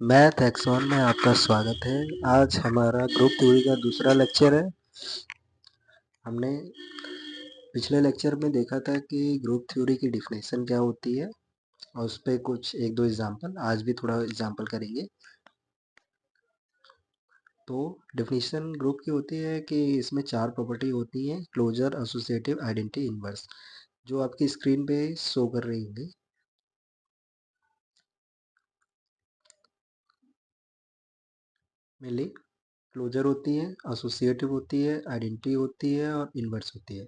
Math axon में आपका स्वागत है। आज हमारा ग्रुप थ्योरी का दूसरा लेक्चर है। हमने पिछले लेक्चर में देखा था कि ग्रुप थ्योरी की डिफिनेशन क्या होती है और उस पर कुछ एक दो एग्जांपल, आज भी थोड़ा एग्जांपल करेंगे। तो डिफिनेशन ग्रुप की होती है कि इसमें 4 प्रॉपर्टी होती हैं: क्लोजर, एसोसिएटिव, आइडेंटिटी, इनवर्स, जो आपकी स्क्रीन पे शो कर रही होंगी। मेनली क्लोजर होती है, एसोसिएटिव होती है, आइडेंटिटी होती है और इनवर्स होती है।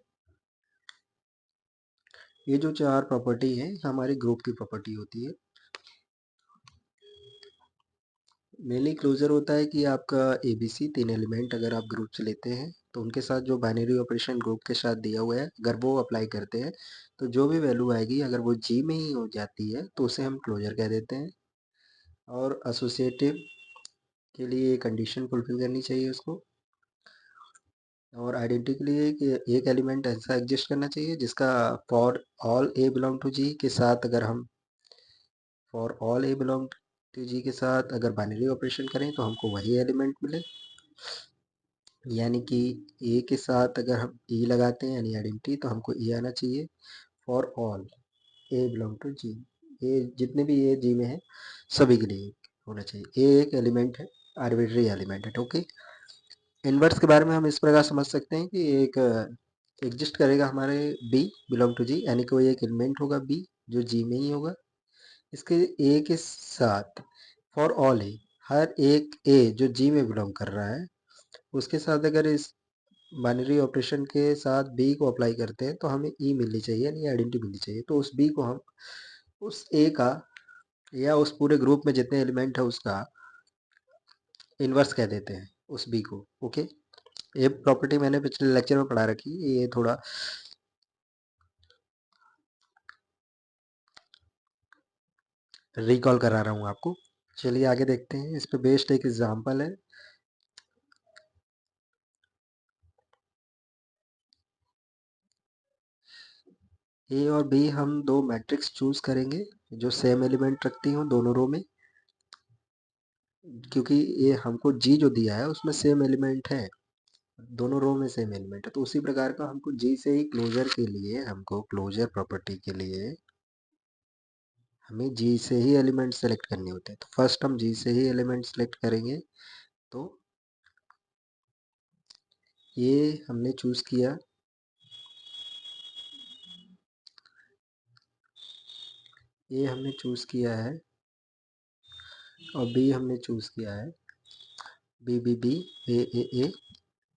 ये जो 4 प्रॉपर्टी है हमारी ग्रुप की प्रॉपर्टी होती है। मेनली क्लोजर होता है कि आपका ABC 3 एलिमेंट अगर आप ग्रुप से लेते हैं तो उनके साथ जो बाइनरी ऑपरेशन ग्रुप के साथ दिया हुआ है अगर वो अप्लाई करते हैं तो जो भी वैल्यू आएगी अगर वो G में ही हो जाती है तो उसे हम क्लोजर कह देते हैं। और एसोसिएटिव के लिए कंडीशन फुलफिल करनी चाहिए उसको। और आइडेंटिटी के लिए कि एक एलिमेंट ऐसा एग्जिस्ट करना चाहिए जिसका for all a belong to G के साथ अगर हम for all a belong to G के साथ अगर बाइनरी ऑपरेशन करें तो हमको वही एलिमेंट मिले। यानी कि ए के साथ अगर हम ई लगाते हैं यानी आइडेंटिटी तो हमको ई आना चाहिए। For all a belong to G, ए जितने भी ए जी में है सभी के लिए होना चाहिए। ए एक एलिमेंट है, आर्बिट्री एलिमेंट है। ओके, इनवर्स के बारे में हम इस प्रकार समझ सकते हैं कि एक एग्जिस्ट करेगा हमारे बी बिलोंग टू जी, यानी कोई एक एलिमेंट होगा बी जो जी में ही होगा। इसके ए के साथ फॉर ऑल ए, हर एक ए जो जी में बिलोंग कर रहा है उसके साथ अगर इस बाइनरी ऑपरेशन के साथ बी को अप्लाई करते हैं तो हमें ई मिलनी चाहिए यानी आइडेंटिटी मिलनी चाहिए। तो उस बी को हम उस ए का या उस पूरे ग्रुप में जितने एलिमेंट है उसका इन्वर्स कह देते हैं उस बी को। ओके, ये प्रॉपर्टी मैंने पिछले लेक्चर में पढ़ा रखी, ये थोड़ा रिकॉल करा रहा हूँ आपको। चलिए आगे देखते हैं। इस पे बेस्ड एक एग्जांपल है। ए और बी हम दो मैट्रिक्स चूज करेंगे जो सेम एलिमेंट रखती हों दोनों रो में, क्योंकि ये हमको जी जो दिया है उसमें सेम एलिमेंट है, दोनों रो में सेम एलिमेंट है। तो उसी प्रकार का हमको जी से ही क्लोजर के लिए, हमको क्लोजर प्रॉपर्टी के लिए हमें जी से ही एलिमेंट सेलेक्ट करने होते हैं। तो फर्स्ट हम जी से ही एलिमेंट सेलेक्ट करेंगे। तो ये हमने चूज किया, ये हमने चूज किया है और बी हमने चूज किया है। बी बी बी, ए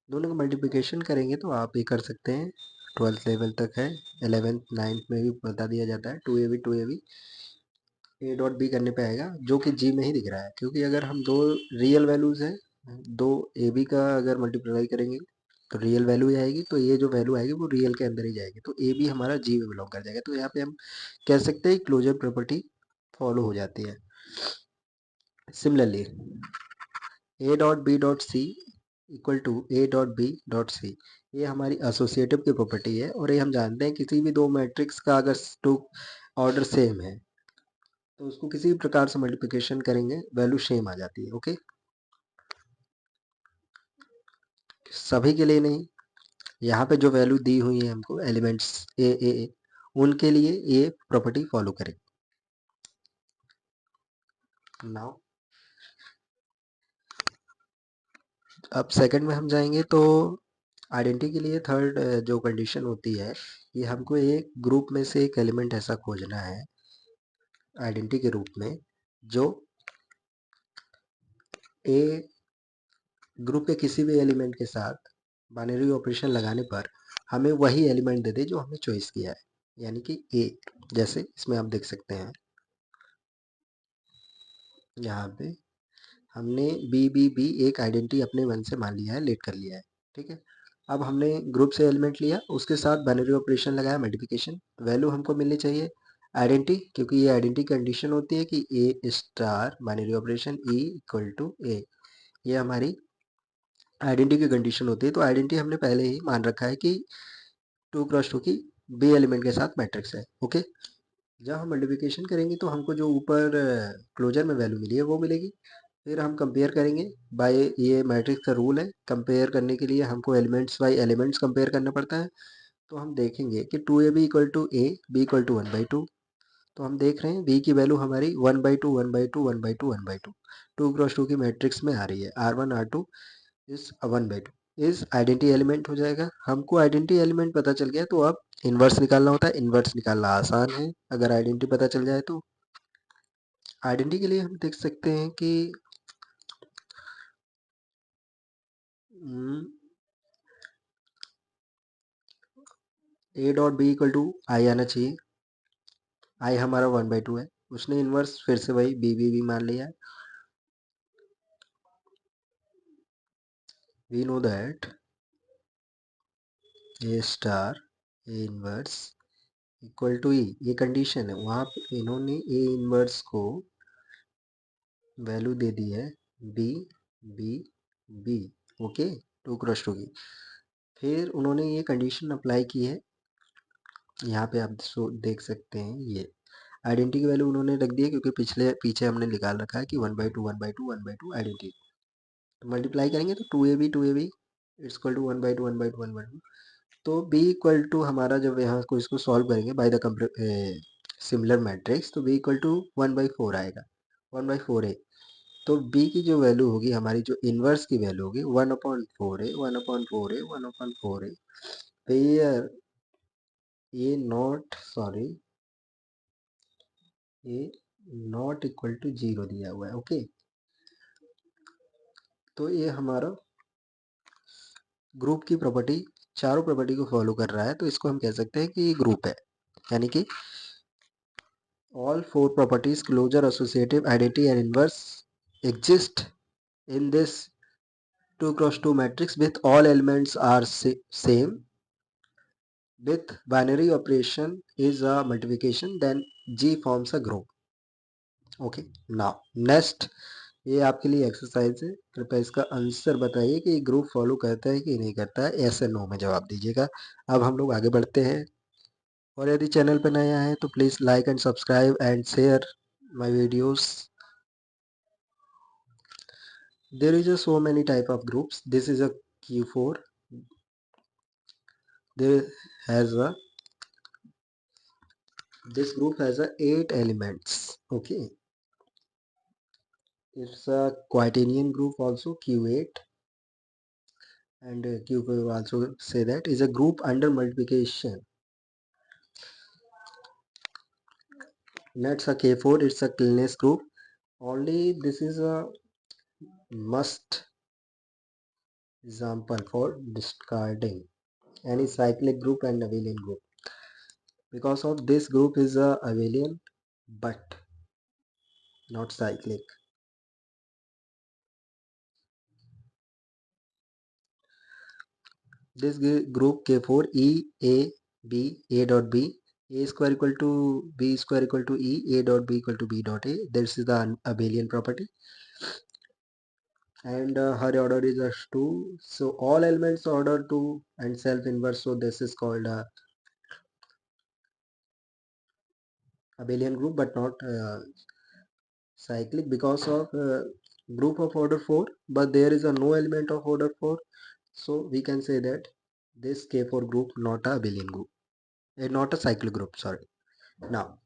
दोनों का मल्टीप्लिकेशन करेंगे तो आप ये कर सकते हैं। 12th लेवल तक है, 11th 9th में भी बता दिया जाता है। 2ab ए डॉट बी करने पे आएगा जो कि जी में ही दिख रहा है, क्योंकि अगर हम दो रियल वैल्यूज हैं, दो ए बी का अगर मल्टीप्लाई करेंगे तो रियल वैल्यू ही आएगी, तो ये जो वैल्यू आएगी वो रियल के अंदर ही जाएगी, तो ए बी हमारा जी में बिलोंग कर जाएगा। तो यहाँ पे हम कह सकते हैं क्लोजर प्रॉपर्टी फॉलो हो जाती है। Similarly A dot B dot C equal to A dot B dot C, ये हमारी एसोसिएटिव की प्रॉपर्टी है। और ये हम जानते हैं किसी भी दो मैट्रिक्स का अगर टू ऑर्डर सेम है तो उसको किसी भी प्रकार से मल्टीप्लिकेशन करेंगे वैल्यू सेम आ जाती है। ओके, सभी के लिए नहीं, यहाँ पे जो वैल्यू दी हुई है हमको एलिमेंट्स ए उनके लिए ये प्रॉपर्टी फॉलो करें। नाउ अब सेकंड में हम जाएंगे तो आइडेंटिटी के लिए थर्ड जो कंडीशन होती है, ये हमको एक ग्रुप में से एक एलिमेंट ऐसा खोजना है आइडेंटिटी के रूप में जो ए ग्रुप के किसी भी एलिमेंट के साथ बाइनरी ऑपरेशन लगाने पर हमें वही एलिमेंट दे दे जो हमने चॉइस किया है, यानी कि ए। जैसे इसमें आप देख सकते हैं यहाँ पे हमने बी एक आइडेंटिटी अपने मन से मान लिया है, लेट कर लिया है। ठीक है, अब हमने ग्रुप से एलिमेंट लिया, उसके साथ बाइनरी ऑपरेशन लगाया मल्टीप्लिकेशन, वैल्यू हमको मिलनी चाहिए आइडेंटिटी, क्योंकि ये आइडेंटिटी कंडीशन होती है कि a star binary operation e equal to a, ये हमारी आइडेंटिटी की कंडीशन होती है। तो आइडेंटिटी हमने पहले ही मान रखा है कि 2 क्रॉस 2 की बी एलिमेंट के साथ मैट्रिक्स है। ओके, जब हम मल्टीप्लिकेशन करेंगे तो हमको जो ऊपर क्लोजर में वैल्यू मिली है वो मिलेगी। फिर हम कंपेयर करेंगे बाय, ये मैट्रिक्स का रूल है, कंपेयर करने के लिए हमको एलिमेंट्स बाय एलिमेंट्स कंपेयर करना पड़ता है। तो हम देखेंगे कि 2ab equal to A, B equal to 1/2। तो हम देख रहे हैं बी की वैल्यू हमारी 1/2 1/2 1/2 1/2, 2 क्रॉस 2 की मैट्रिक्स में आ रही है। R1 R2 is 1/2 is identity element हो जाएगा। हमको आइडेंटिटी एलिमेंट पता चल गया तो अब इन्वर्स निकालना होता है। इन्वर्स निकालना आसान है अगर आइडेंटिटी पता चल जाए तो। आइडेंटिटी के लिए हम देख सकते हैं कि A dot B equal to I आना चाहिए। आई हमारा 1/2 है, उसने इन्वर्स फिर से वही बी मान लिया है। We know that A star A inverse equal to E, ये कंडीशन है। वहां पे इन्होंने ए इन्वर्स को वैल्यू दे दी है B B B, okay, 2 cross 2 की। फिर उन्होंने ये कंडीशन अप्लाई की है, यहाँ पे आप देख सकते हैं ये आइडेंटिटी की वैल्यू उन्होंने रख दी है क्योंकि पीछे हमने निकाल रखा है कि 1/2 1/2 1/2 आइडेंटिटी। तो मल्टीप्लाई करेंगे तो 2ab इट्स इक्वल टू 1/2 1/2 1/2। तो b इक्वल टू हमारा जब यहाँ को इसको सॉल्व करेंगे बाय द सिमिलर मैट्रिक्स तो b इक्वल टू 1/4 आएगा, 1/4 है। तो b की जो वैल्यू होगी हमारी, जो इन्वर्स की वैल्यू होगी 1/4 है, 1/4 है, 1/4 है। फिर ये नॉट सॉरी, ये नॉट इक्वल टू 0 दिया हुआ है, ओके। तो ये हमारा ग्रुप की प्रॉपर्टी, चारों प्रॉपर्टी को फॉलो कर रहा है, तो इसको हम कह सकते हैं कि ये ग्रुप है। यानी कि all four properties closure, associative, identity and inverse exist in this 2 × 2 matrix with all elements are same, with binary operation is a multiplication, then G forms a group. Okay, now next ये आपके लिए exercise है, कृपया इसका answer बताइए कि group follow करता है कि नहीं करता है, yes या नो में जवाब दीजिएगा। अब हम लोग आगे बढ़ते हैं, और यदि चैनल पर नया है तो please like and subscribe and share my videos. There is a so many type of groups. This is a Q4. There has a, this group has a 8 elements. Okay, it's a quaternion group also, Q8, and Q4 also say that is a group under multiplication. Next a K4, it's a cleanness group. Only this is a must example for discarding any cyclic group and abelian group, because of this group is a abelian but not cyclic. This group K4 E A B A dot B, A square equal to B square equal to E, A dot B equal to B dot A. This is the abelian property, and her order is as 2. So all elements order 2 and self inverse. So this is called a abelian group but not cyclic, because of group of order 4, but there is a no element of order 4. So we can say that this K4 group not a abelian group, not a cyclic group. Sorry. Now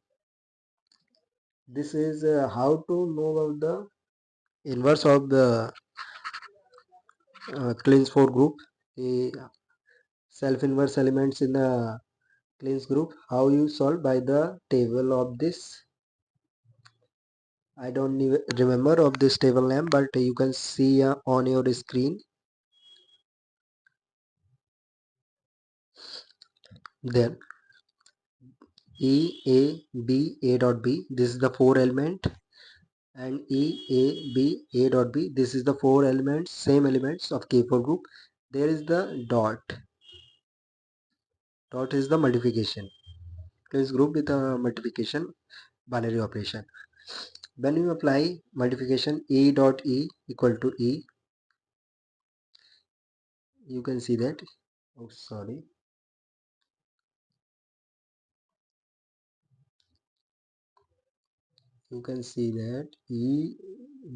this is how to know about the inverse of the cleans 4 group, the self inverse elements in the cleans group. How you solve? By the table of this, I don't even remember of this table name, but you can see on your screen. Then E A B A dot B, this is the 4 element, and E A B A dot B, this is the 4 elements, same elements of K4 group. There is the dot. Dot is the multiplication. This group with a multiplication binary operation. When you apply multiplication E dot E equal to E, you can see that, oh sorry, you can see that E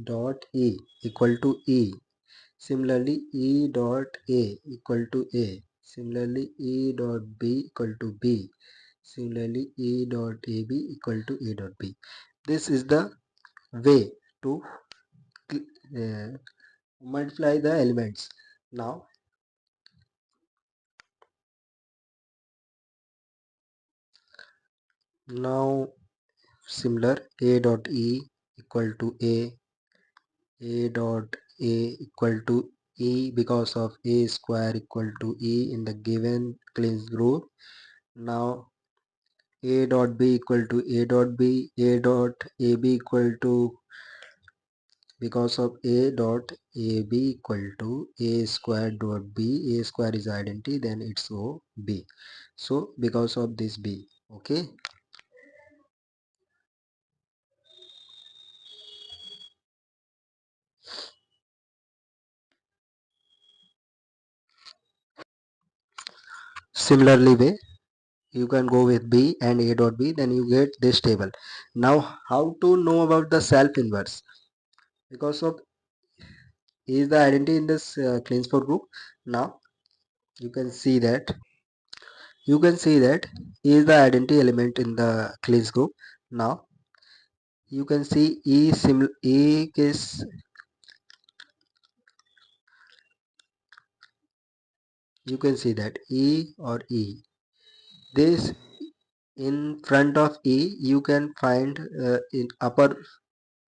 dot E equal to E. Similarly, E dot A equal to A. Similarly, E dot B equal to B. Similarly, E dot AB equal to A dot B. This is the way to multiply the elements. Now similar, A dot E equal to A dot A equal to E because of A square equal to E in the given cleansed group. Now A dot B equal to A dot B, A dot AB equal to, because of A dot AB equal to A square dot B, A square is identity, then it's O B. So because of this B, okay. Similarly way, you can go with B and A dot B, then you get this table. Now how to know about the self inverse? Because of A is the identity in this cleanse for group. Now you can see that A is the identity element in the cleanse group. Now you can see E is, you can see that E or E, this in front of E you can find in upper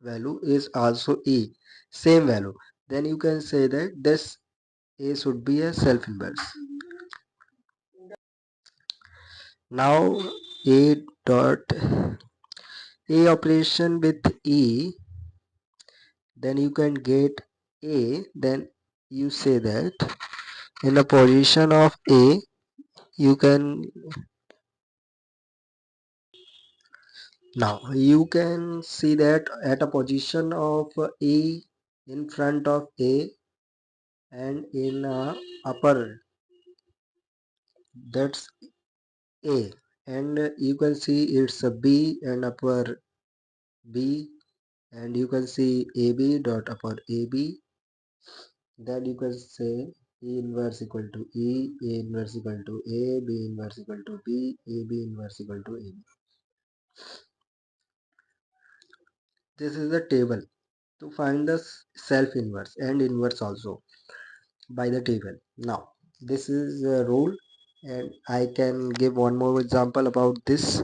value is also E, same value, then you can say that this A should be a self inverse. Now A dot A operation with E, then you can get A, then you say that in the position of A you can, now you can see that at a position of E in front of A and in upper, that's A, and you can see it's a B and upper B, and you can see AB dot upper AB, then you can say E inverse equal to E, A inverse equal to A, B inverse equal to B, AB inverse equal to AB. This is the table to find the self inverse and inverse also by the table. Now this is a rule, and I can give one more example about this.